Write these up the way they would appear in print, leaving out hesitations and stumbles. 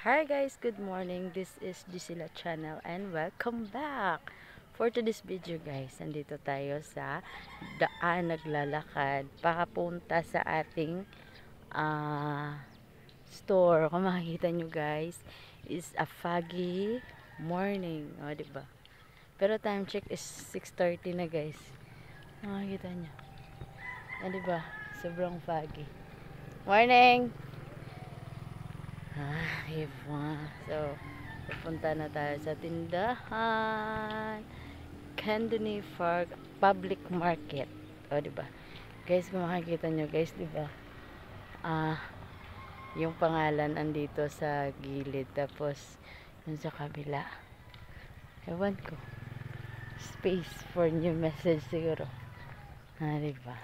Hi guys, good morning. This is Gisela channel and welcome back. For today's video guys, nandito tayo sa daan naglalakad papunta sa ating store. Kung makikita nyo guys, is a foggy morning. O, diba? Pero time check is 6:30 na guys. Makikita nyo. O, diba? Sobrang foggy. Morning! Iba. So, pupunta na tayo sa tindahan. Candony Park Public Market. O, diba? Guys, kung makikita nyo, guys, diba? Yung pangalan andito sa gilid. Tapos, yung sa kabila. Ewan ko. Space for new message siguro. Diba?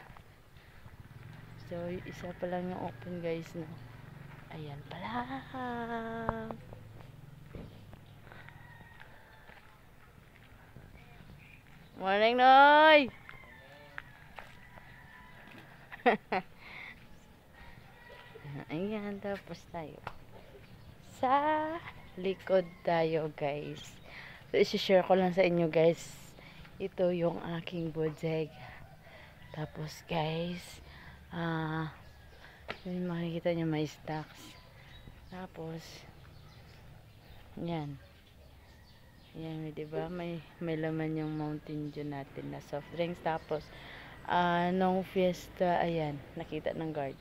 So, isa pa lang yung open, guys, no? Ayan pala. Morning, Noy! Ayan, tapos tayo. Sa likod tayo, guys. So, isi-share ko lang sa inyo, guys. Ito yung aking bodega. Tapos, guys, yun makikita nyo may stocks. Tapos, yan. Yan, diba? May laman yung Mountain Dew natin na soft drinks. Tapos, nung fiesta, ayan, nakita ng guard.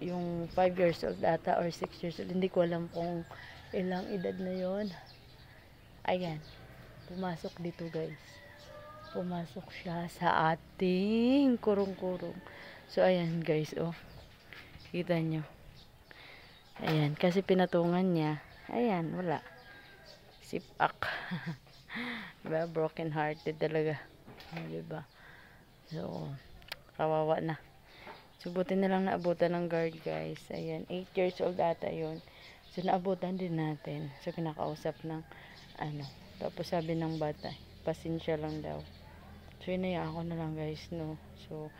Yung 5 years old ata or 6 years old, hindi ko alam kung ilang edad na yon. Ayan, pumasok dito guys. Pumasok siya sa ating kurong-kurong. So, ayan guys, oh. Kita nyo. Ayan, kasi pinatungan niya. Ayan, wala. Sipak. Diba? Broken hearted talaga. Diba? So, kawawa na. So, buti na lang naabutan ng guard, guys. Ayan, 8 years old ata yun. So, naabutan din natin. So, kinakausap ng, tapos sabi ng bata, pasensya lang daw. So, inaya ako na lang, guys, no. So,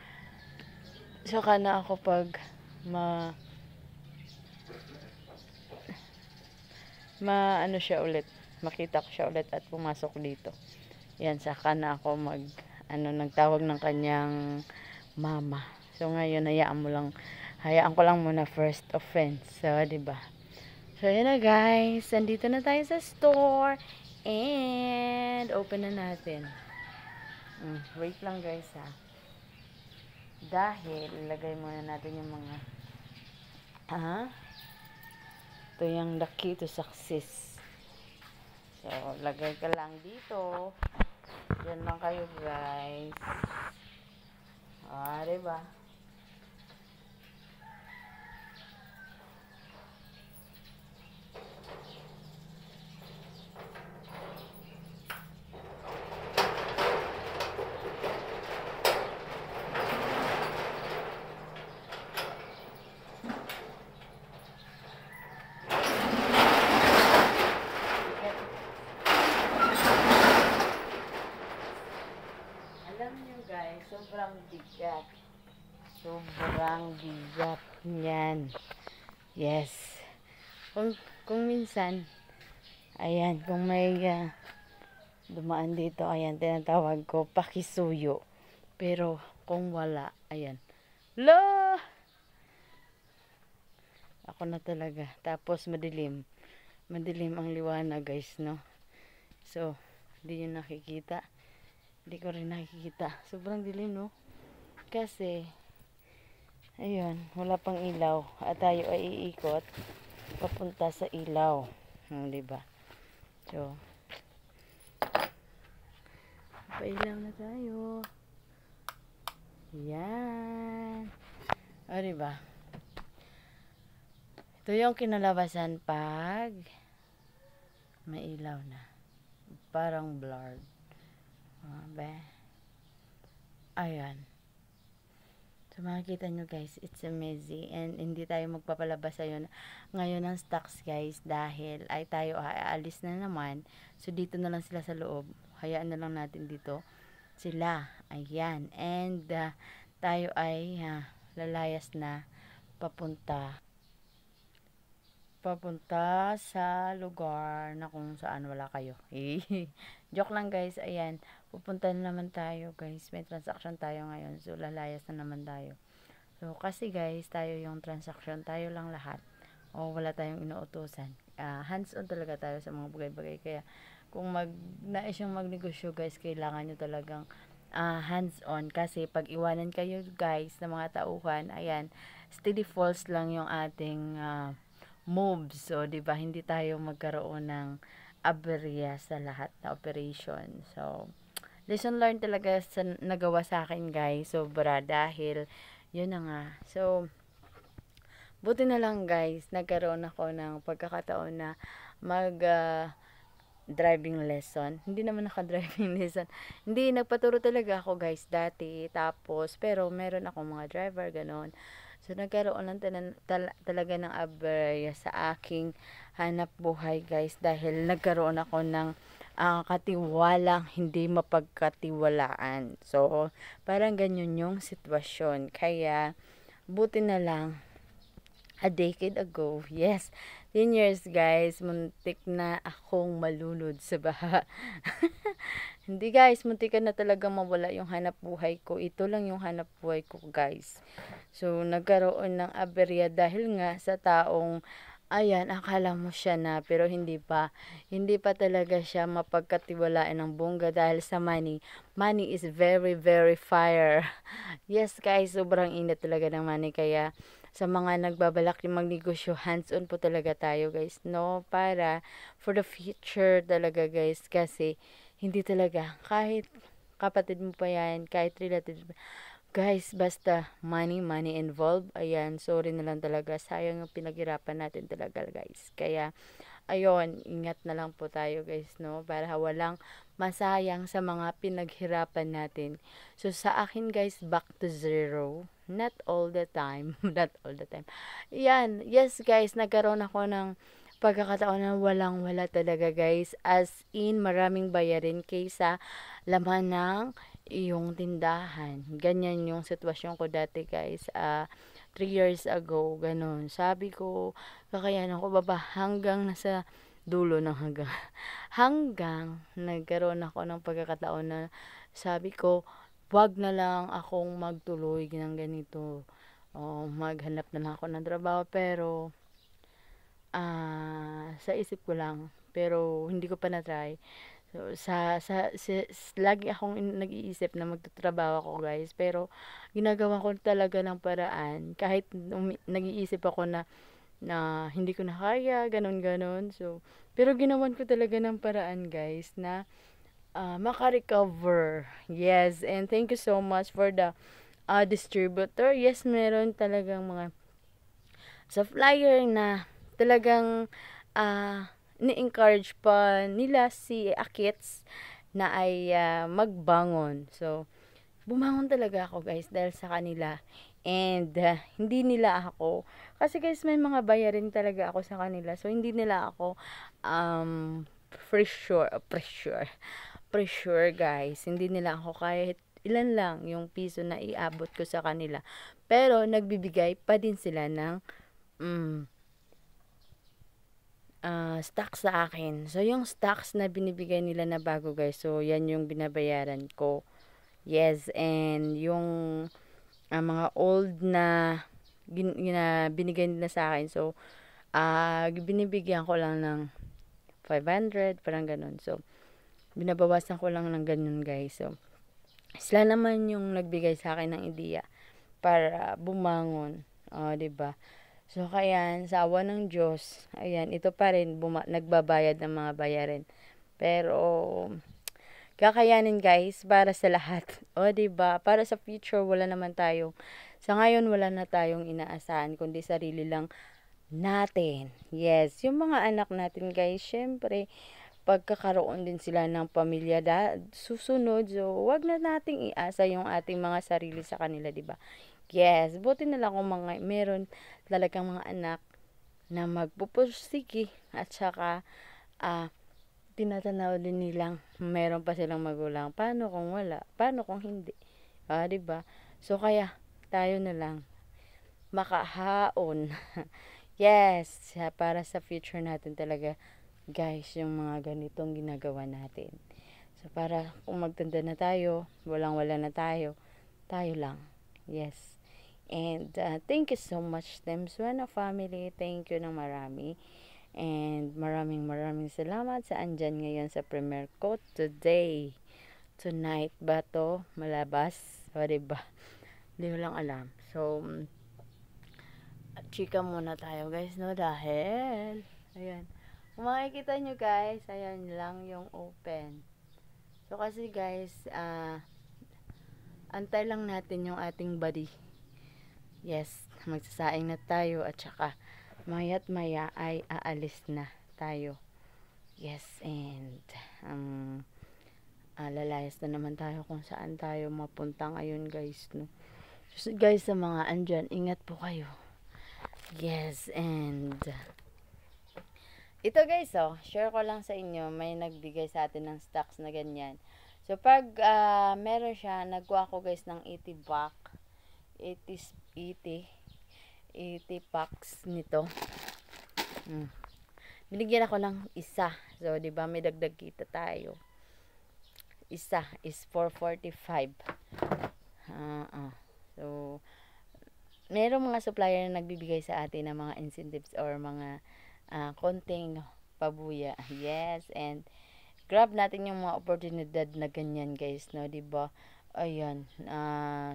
saka na ako pag siya ulit. Makita ko siya ulit at pumasok dito. Yan, saka na ako nagtawag ng kanyang mama. So, ngayon, hayaan ko lang muna first offense. So, diba? So, yun na guys. Andito na tayo sa store. And, open na natin. Wait lang guys ha. Dahil, ilagay muna natin yung mga ito yung the key to success. So, lagay ka lang dito. Yan lang kayo guys. Diba? Alam nyo guys, sobrang bigat. Sobrang bigat niyan. Yes. Kung minsan, ayan, kung may dumaan dito, ayan, tinatawag ko, pakisuyo. Pero, kung wala, ayan. Lo! Ako na talaga. Tapos, madilim. Madilim ang liwanag, guys, no? So, hindi nyo nakikita. Hindi ko rin nakikita. Sobrang dilim, no? Kasi, ayun, wala pang ilaw. At tayo ay iikot papunta sa ilaw. Diba? So, pailaw na tayo. Yan. Diba? Ito yung kinalabasan pag may ilaw na. Parang blurred. Ayan. So, makikita nyo guys, it's amazing. And hindi tayo magpapalabas ngayon ng stocks guys. Dahil ay tayo aalis na naman. So, dito na lang sila sa loob. Hayaan na lang natin dito sila. Ayan. And tayo ay lalayas na papunta papunta sa lugar na kung saan wala kayo. Joke lang guys, ayan. Pupunta na naman tayo guys. May transaction tayo ngayon. So, lalayas na naman tayo. So, kasi guys, tayo yung transaction. Tayo lang lahat. O, wala tayong inuutusan. Hands-on talaga tayo sa mga bagay-bagay. Kaya, kung nais yung magnegosyo guys, kailangan nyo talagang hands-on. Kasi, pag iwanan kayo guys ng mga tauhan, ayan, steady falls lang yung ating moves. So, 'di ba, hindi tayo magkaroon ng aberya sa lahat na operation. So, lesson learned talaga sa nagawa sa akin, guys. Sobra dahil yun na nga. So, buti na lang, guys, nagkaroon ako ng pagkakataon na mag driving lesson. Hindi naman naka-driving lesson. Hindi, nagpaturo talaga ako, guys, dati. Tapos, pero meron akong mga driver, ganon. So, nagkaroon lang talaga ng aberya sa aking hanap buhay, guys, dahil nagkaroon ako ng katiwalang hindi mapagkatiwalaan. So, parang ganyan yung sitwasyon. Kaya, buti na lang, a decade ago, yes, 10 years, guys, muntik na akong malunod sa baha. Hindi guys, muntik na talaga mawala yung hanap buhay ko. Ito lang yung hanap buhay ko, guys. So, nagkaroon ng aberya dahil nga sa taong, ayan, akala mo siya na, pero hindi pa. Hindi pa talaga siya mapagkatiwalaan ng bongga dahil sa money. Money is very, very fire. Yes, guys, sobrang init talaga ng money. Kaya, sa mga nagbabalak yung magnegosyo, hands-on po talaga tayo, guys, no? Para, for the future talaga, guys. Kasi, hindi talaga, kahit kapatid mo pa yan, kahit relative, guys, basta money involved, ayan, sorry na lang talaga, sayang yung pinaghirapan natin talaga, guys. Kaya, ayun, ingat na lang po tayo, guys, no? Para walang masayang sa mga pinaghirapan natin. So, sa akin, guys, back to zero. Not all the time. Not all the time. Yan. Yes, guys, nagkaroon ako ng pagkakataon na walang-wala talaga, guys. As in, maraming bayarin kaysa laman ng iyong tindahan. Ganyan yung sitwasyon ko dati, guys. 3 years ago, ganun. Sabi ko, kakayanan ko ba hanggang nasa dulo ng hanggang. Hanggang nagkaroon ako ng pagkakataon na sabi ko, wag na lang akong magtuloy ng ganito. O, maghanap na lang ako ng trabaho. Pero, sa isip ko lang. Pero, hindi ko pa na-try. So, lagi akong nag-iisip na magtatrabaho ako, guys. Pero, ginagawa ko talaga ng paraan. Kahit nag-iisip ako na hindi ko na kaya, ganon. So, pero ginawan ko talaga ng paraan, guys, na maka-recover. Yes, and thank you so much for the distributor. Yes, meron talagang mga supplier na talagang ni-encourage pa nila si Akits na ay magbangon. So, bumangon talaga ako, guys, dahil sa kanila. And hindi nila ako, kasi guys, may mga bayarin talaga ako sa kanila. So, hindi nila ako pressure, guys. Hindi nila ako kahit ilan lang yung piso na iabot ko sa kanila. Pero, nagbibigay pa din sila ng stocks sa akin. So, yung stocks na binibigay nila na bago, guys. So, yan yung binabayaran ko. Yes, and yung mga old na binigay nila sa akin. So, binibigyan ko lang ng 500, parang ganun. So, binabawasan ko lang ng ganun, guys. So, sila naman yung nagbigay sa akin ng ideya para bumangon. O, diba? So, kaya, sa awa ng Diyos, ayan, ito pa rin, nagbabayad ng mga bayarin. Pero, kakayanin, guys, para sa lahat. O, diba? Para sa future, wala naman tayong, sa ngayon, wala na tayong inaasahan, kundi sarili lang natin. Yes, yung mga anak natin, guys, syempre, pagkakaroon din sila ng pamilya susunod. So, wag na nating iasa yung ating mga sarili sa kanila, diba? Yes, buti na lang kung meron talagang mga anak na magpupursige at saka tinatanaw din nilang meron pa silang magulang. Paano kung wala? Paano kung hindi? Diba? So, kaya tayo na lang makahaon. Yes, para sa future natin talaga, guys, yung mga ganitong ginagawa natin. So, para kung magtanda na tayo, walang-wala na tayo, tayo lang. Yes. And thank you so much, Temswana family. Thank you ng marami. And maraming salamat sa andyan ngayon sa premiere ko today. Tonight ba to malabas? O, diba? Hindi ko lang alam. So, chika muna tayo guys, no? Dahil, ayan. Kung makikita nyo guys, ayan lang yung open. So, kasi guys, antay lang natin yung ating body. Yes, magsasaing na tayo at saka maya't maya ay aalis na tayo. Yes, and lalayas na naman tayo kung saan tayo mapunta ngayon guys, no? So, guys, sa mga andyan, ingat po kayo. Yes, and ito guys, share ko lang sa inyo, may nagbigay sa atin ng stocks na ganyan. So, pag meron siya, nagkuha ko guys ng 80 pack, 80 packs nito. Binigyan ako ng isa. So, di ba may dagdag kita tayo. Isa is 445. So, merong mga supplier na nagbibigay sa atin ng mga incentives or mga konting pabuya. Yes, and grab natin yung mga oportunidad na ganyan guys, no, di ba? Ayan,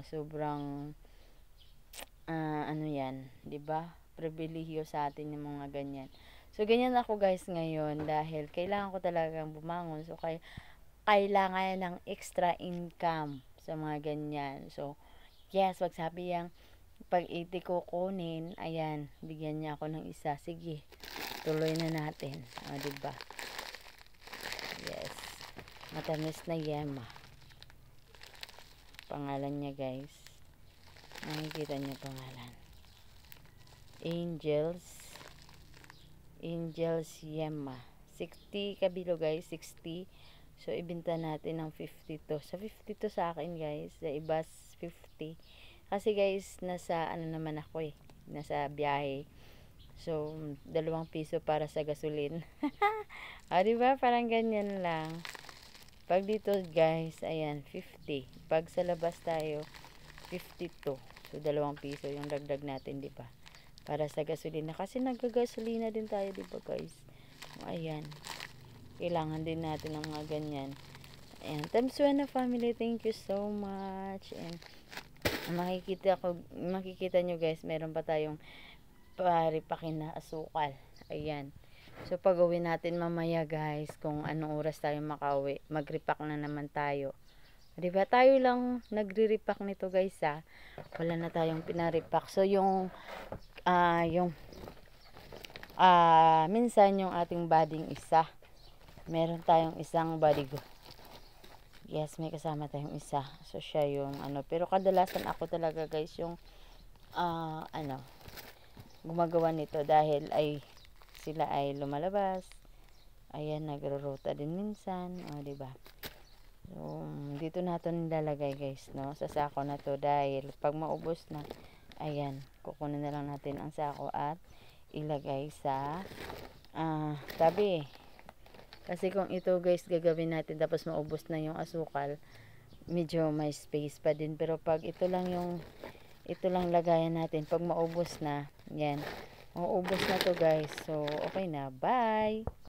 sobrang ano yan, di ba? Pribilehiyo sa atin yung mga ganyan. So, ganyan ako guys ngayon dahil kailangan ko talagang bumangon. So, kailangan ng extra income sa mga ganyan. So, yes, wag sabi yang pag 80 ko kunin, ayan, bigyan niya ako ng isa. Sige, tuloy na natin. O, diba? Yes. Matamis na yema. Pangalan niya, guys. Nakikita niyo pangalan. Angels Yema. 60 kabilo, guys. 60. So, ibenta natin ng 52. Sa 52 sa akin, guys. Sa iba, 50. Kasi, guys, nasa, ano naman ako nasa biyahe. So, 2 piso para sa gasolin. Diba? Parang ganyan lang. Pag dito, guys, ayan, 50. Pag sa labas tayo, 52. So, 2 piso yung dagdag natin, diba? Para sa gasolina. Kasi nagagasolina din tayo, diba, guys? Ayan. Kailangan din natin ng mga ganyan. Ayan. Temswana family, thank you so much. And makikita nyo, guys, meron pa tayong paripakin na asukal. Ayan. So, pag-uwi natin mamaya, guys, kung anong oras tayo makauwi, mag-repack na naman tayo. Diba? Tayo lang nagre-repack nito, guys, wala na tayong pinarepack. So, minsan yung ating bading isa, meron tayong isang body go. Yes, may kasama tayong isa. So, siya yung pero kadalasan ako talaga, guys, yung gumagawa nito dahil sila ay lumalabas. Ayan, nagro-rota din minsan. Diba? So, dito natin nilalagay, guys, no? Sa sako na to dahil pag maubos na, ayan, kukunin na lang natin ang sako at ilagay sa tabi. Kasi kung ito, guys, gagawin natin tapos maubos na yung asukal, medyo may space pa din. Pero pag ito lang lagayan natin, pag maubos na, yan, maubos na to, guys. So, okay na. Bye!